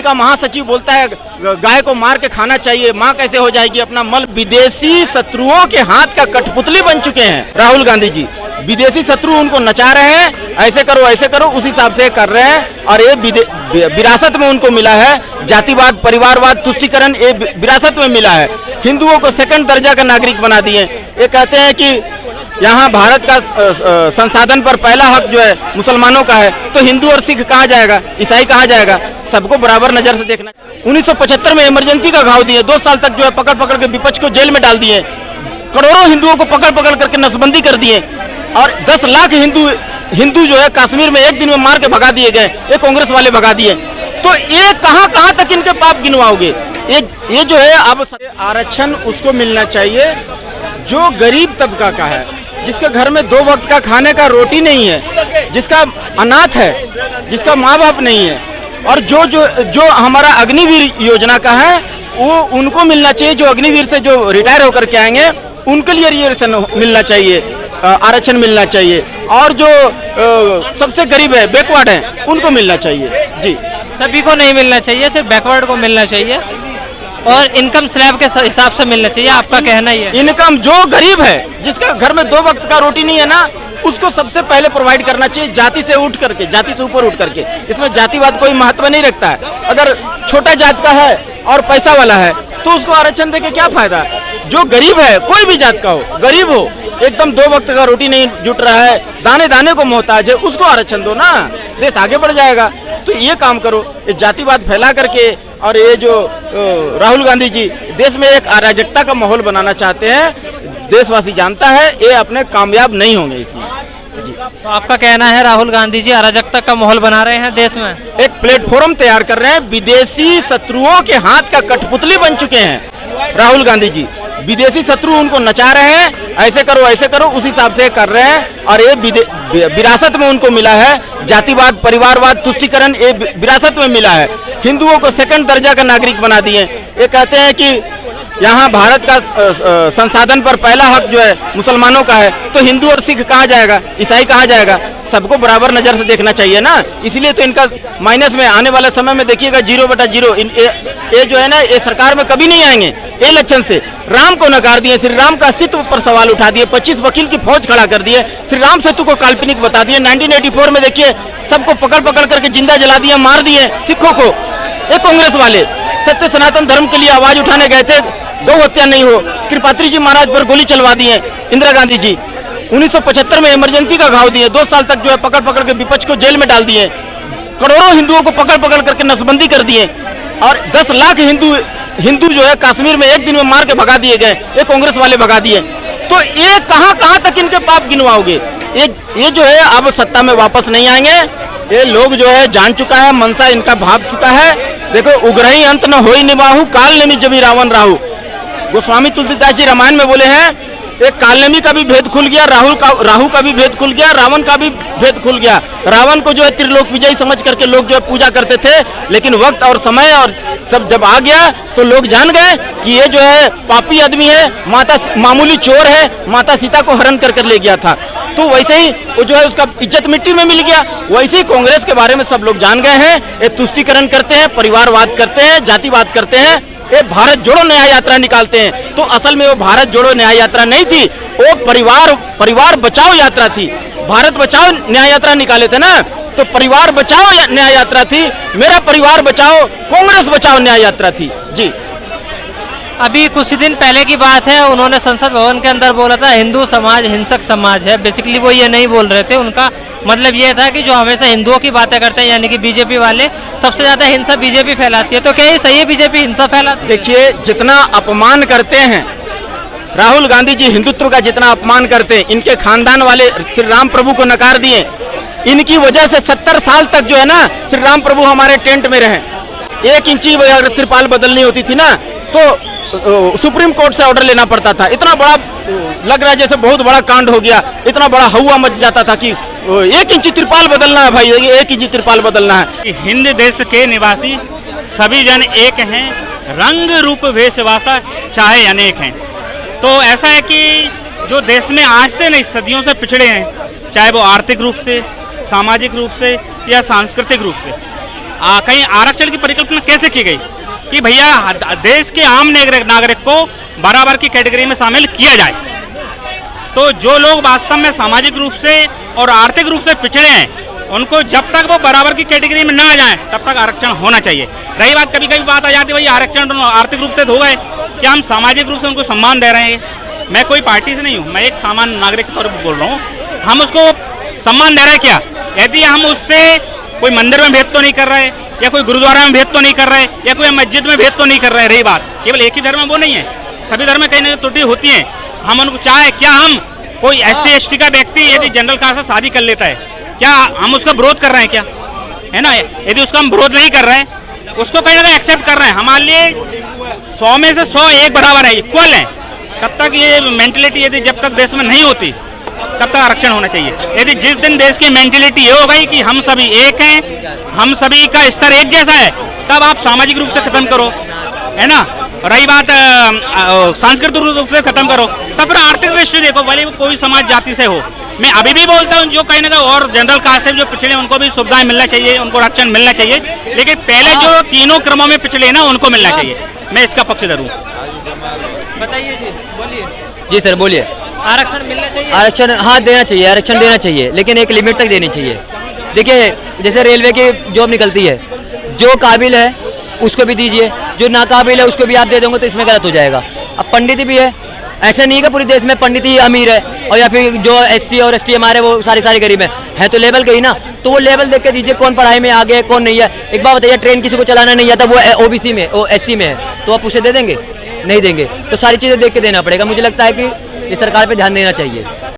का महासचिव बोलता है गाय को मार के खाना चाहिए, माँ कैसे हो जाएगी अपना मल। विदेशी शत्रुओं के हाथ का कठपुतली बन चुके हैं राहुल गांधी जी। विदेशी शत्रु उनको नचा रहे हैं, ऐसे करो उस हिसाब से कर रहे हैं। और ये विरासत में उनको मिला है जातिवाद, परिवारवाद, तुष्टीकरण, ये विरासत में मिला है। हिंदुओं को सेकंड दर्जा का नागरिक बना दिए। ये कहते हैं कि यहाँ भारत का संसाधन पर पहला हक जो है मुसलमानों का है, तो हिंदू और सिख कहाँ जाएगा, ईसाई कहाँ जाएगा? सबको बराबर नजर से देखना। 1975 में इमरजेंसी का घाव दिए, 2 साल तक जो है पकड़ के विपक्ष को जेल में डाल दिए। करोड़ों हिंदुओं को पकड़ करके नसबंदी कर दिए और 10 लाख हिंदू जो है कश्मीर में एक दिन में मार के भगा दिए गए। ये कांग्रेस वाले भगा दिए। तो ये कहाँ तक इनके पाप गिनवाओगे? ये जो है अब आरक्षण उसको मिलना चाहिए जो गरीब तबका का है, जिसके घर में 2 वक्त का खाने का रोटी नहीं है, जिसका अनाथ है, जिसका माँ बाप नहीं है। और जो हमारा अग्निवीर योजना का है वो उनको मिलना चाहिए। जो अग्निवीर से जो रिटायर होकर के आएंगे उनके लिए रिजर्वेशन मिलना चाहिए, आरक्षण मिलना चाहिए। और जो सबसे गरीब है, बैकवर्ड है, उनको मिलना चाहिए। जी, सभी को नहीं मिलना चाहिए, सिर्फ बैकवर्ड को मिलना चाहिए और इनकम स्लैब के हिसाब से मिलना चाहिए। आपका कहना ही है इनकम जो गरीब है, जिसका घर में 2 वक्त का रोटी नहीं है ना, उसको सबसे पहले प्रोवाइड करना चाहिए, जाति से उठ करके, जाति से ऊपर उठ करके। इसमें जातिवाद कोई महत्व नहीं रखता है। अगर छोटा जात का है और पैसा वाला है तो उसको आरक्षण देके क्या फायदा? जो गरीब है, कोई भी जात का हो, गरीब हो, एकदम 2 वक्त का रोटी नहीं जुट रहा है, दाने दाने को मोहताज है, उसको आरक्षण दो ना, देश आगे बढ़ जाएगा। तो ये काम करो। ये जातिवाद फैला करके और ये जो राहुल गांधी जी देश में एक अराजकता का माहौल बनाना चाहते हैं, देशवासी जानता है, ये अपने कामयाब नहीं होंगे इसमें। जी, तो आपका कहना है राहुल गांधी जी अराजकता का माहौल बना रहे हैं देश में, एक प्लेटफॉर्म तैयार कर रहे हैं। विदेशी शत्रुओं के हाथ का कठपुतली बन चुके हैं राहुल गांधी जी। विदेशी शत्रु उनको नचा रहे हैं, ऐसे करो उस हिसाब से कर रहे हैं। और ये विरासत में उनको मिला है जातिवाद, परिवारवाद, तुष्टीकरण, ये विरासत में मिला है। हिंदुओं को सेकंड दर्जा का नागरिक बना दिए। ये कहते हैं कि यहाँ भारत का संसाधन पर पहला हक जो है मुसलमानों का है, तो हिंदू और सिख कहाँ जाएगा, ईसाई कहाँ जाएगा? सबको बराबर नजर से देखना चाहिए ना। इसलिए तो इनका माइनस में आने वाले समय में देखिएगा 0/0। ये जो है ना, ये सरकार में कभी नहीं आएंगे। ये लक्षण से राम को नकार दिए, श्री राम का अस्तित्व पर सवाल उठा दिए, 25 वकील की फौज खड़ा कर दिए, श्री राम सेतु को काल्पनिक बता दिए। 1984 में देखिए सबको पकड़ करके जिंदा जला दिया, मार दिए सिखों को। ये कांग्रेस वाले सत्य सनातन धर्म के लिए आवाज उठाने गए थे, गौ हत्या नहीं हो, कृपात्री जी महाराज पर गोली चलवा दिए इंदिरा गांधी जी। 1975 में इमरजेंसी का घाव दिए, 2 साल तक जो है पकड़ के विपक्ष को जेल में डाल दिए। करोड़ों हिंदुओं को पकड़ करके नसबंदी कर दिए और 10 लाख हिंदू जो है कश्मीर में एक दिन में मार के भगा दिए गए। ये कांग्रेस वाले भगा दिए। तो ये कहाँ तक इनके पाप गिनवाओगे? ये जो है अब सत्ता में वापस नहीं आएंगे। ये लोग जो है जान चुका है, मनसा इनका भाग चुका है। देखो, उग्रही अंत न होई निबाहु, काल नेमी जबी रावण राहु। गोस्वामी तुलसीदास जी रामायण में बोले हैं, एक कालनेमी का भी भेद खुल गया, राहु का भी भेद खुल गया, रावण का भी भेद खुल गया। रावण को जो है त्रिलोक विजयी समझ करके लोग जो है पूजा करते थे, लेकिन वक्त और समय और सब जब आ गया तो लोग जान गए कि ये जो है पापी आदमी है, मामूली चोर है, माता सीता को हरण कर ले गया था। तो वैसे ही वो जो है उसका इज्जत मिट्टी में मिल गया। वैसे ही कांग्रेस के बारे में सब लोग जान गए हैं। ये तुष्टीकरण करते हैं, परिवारवाद करते हैं, जातिवाद करते हैं, ये भारत जोड़ो न्याय यात्रा निकालते हैं। तो असल में वो भारत जोड़ो न्याय यात्रा नहीं थी, वो परिवार बचाओ यात्रा थी। भारत बचाओ न्याय यात्रा निकाले थे ना, तो परिवार बचाओ न्याय यात्रा थी। मेरा परिवार बचाओ, कांग्रेस बचाओ न्याय यात्रा थी। जी, अभी कुछ दिन पहले की बात है, उन्होंने संसद भवन के अंदर बोला था हिंदू समाज हिंसक समाज है। बेसिकली वो ये नहीं बोल रहे थे, उनका मतलब ये था कि जो हमेशा हिंदुओं की बातें करते हैं, यानी कि बीजेपी वाले, सबसे ज्यादा हिंसा बीजेपी फैलाती है। तो क्या ये सही है, बीजेपी हिंसा फैलाती है? देखिए, जितना अपमान करते हैं राहुल गांधी जी, हिंदुत्व का जितना अपमान करते हैं, इनके खानदान वाले श्री राम प्रभु को नकार दिए। इनकी वजह से 70 साल तक जो है ना, श्री राम प्रभु हमारे टेंट में रहे। 1 इंची अगर त्रिपाल बदलनी होती थी ना, तो सुप्रीम कोर्ट से ऑर्डर लेना पड़ता था। इतना बड़ा लग रहा है जैसे बहुत बड़ा कांड हो गया, इतना बड़ा हवा मच जाता था कि 1 इंची त्रिपाल बदलना है भाई, 1 इंची त्रिपाल बदलना है। हिंद देश के निवासी सभी जन एक हैं, रंग रूप वेशवासा चाहे अनेक हैं। तो ऐसा है कि जो देश में आज से नहीं सदियों से पिछड़े हैं, चाहे वो आर्थिक रूप से, सामाजिक रूप से या सांस्कृतिक रूप से, कहीं आरक्षण की परिकल्पना कैसे की गई कि भैया देश के आम नागरिक को बराबर की कैटेगरी में शामिल किया जाए। तो जो लोग वास्तव में सामाजिक रूप से और आर्थिक रूप से पिछड़े हैं, उनको जब तक वो बराबर की कैटेगरी में ना आ जाए तब तक आरक्षण होना चाहिए। रही बात, कभी कभी बात आ जाती है भाई आरक्षण आर्थिक रूप से हो गए, क्या हम सामाजिक रूप से उनको सम्मान दे रहे हैं? मैं कोई पार्टी से नहीं हूँ, मैं एक सामान्य नागरिक के तौर पर बोल रहा हूँ। हम उसको सम्मान दे रहे हैं क्या? यदि हम उससे कोई मंदिर में भेद तो नहीं कर रहे, या कोई गुरुद्वारा में भेद तो नहीं कर रहे, या कोई मस्जिद में भेद तो नहीं कर रहे। रही बात, केवल एक ही धर्म में वो नहीं है, सभी धर्म में कहीं ना कहीं त्रुटि होती है। हम उनको चाहे क्या, हम कोई SC ST का व्यक्ति यदि जनरल कास्ट से शादी कर लेता है, क्या हम उसका विरोध कर रहे हैं क्या? है ना, यदि उसका हम विरोध नहीं कर रहे हैं, उसको कहीं ना कहीं एक्सेप्ट कर रहे हैं। हमारे लिए 100 में से 100 एक बराबर है, इक्वल है। तब तक ये मेंटेलिटी यदि जब तक देश में नहीं होती तब तक आरक्षण होना चाहिए। यदि जिस दिन देश की मेंटेलिटी ये हो गई कि हम सभी एक हैं, हम सभी का स्तर एक जैसा है, तब आप सामाजिक रूप से खत्म करो, है ना। रही बात सांस्कृतिक रूप से खत्म करो, तब फिर आर्थिक दृष्टि देखो, भले वो कोई समाज जाति से हो। मैं अभी भी बोलता हूँ जो कहीं ना कहीं और जनरल कास्ट से जो पिछड़े, उनको भी सुविधाएं मिलना चाहिए, उनको आरक्षण मिलना चाहिए, लेकिन पहले जो तीनों क्रमों में पिछड़े ना, उनको मिलना चाहिए। मैं इसका पक्षधर हूँ। बताइए जी, बोलिए। जी सर बोलिए। आरक्षण मिलना चाहिए? आरक्षण हाँ देना चाहिए, आरक्षण देना चाहिए, लेकिन एक लिमिट तक देनी चाहिए। देखिए जैसे रेलवे की जॉब निकलती है, जो काबिल है उसको भी दीजिए, जो नाकाबिल है उसको भी आप दे दोगे तो इसमें गलत हो जाएगा। अब पंडित भी है, ऐसा नहीं है कि पूरे देश में पंडित ही अमीर है, और या फिर जो ST और ST हमारे वो सारे गरीब हैं तो लेवल के ही ना, तो वो लेवल देख के दीजिए, कौन पढ़ाई में आगे है कौन नहीं है। एक बात बताइए, ट्रेन किसी को चलाना नहीं आता, वो OBC में, वो SC में है, तो आप उसे दे देंगे? नहीं देंगे। तो सारी चीज़ें देख के देना पड़ेगा। मुझे लगता है कि ये सरकार पे ध्यान देना चाहिए।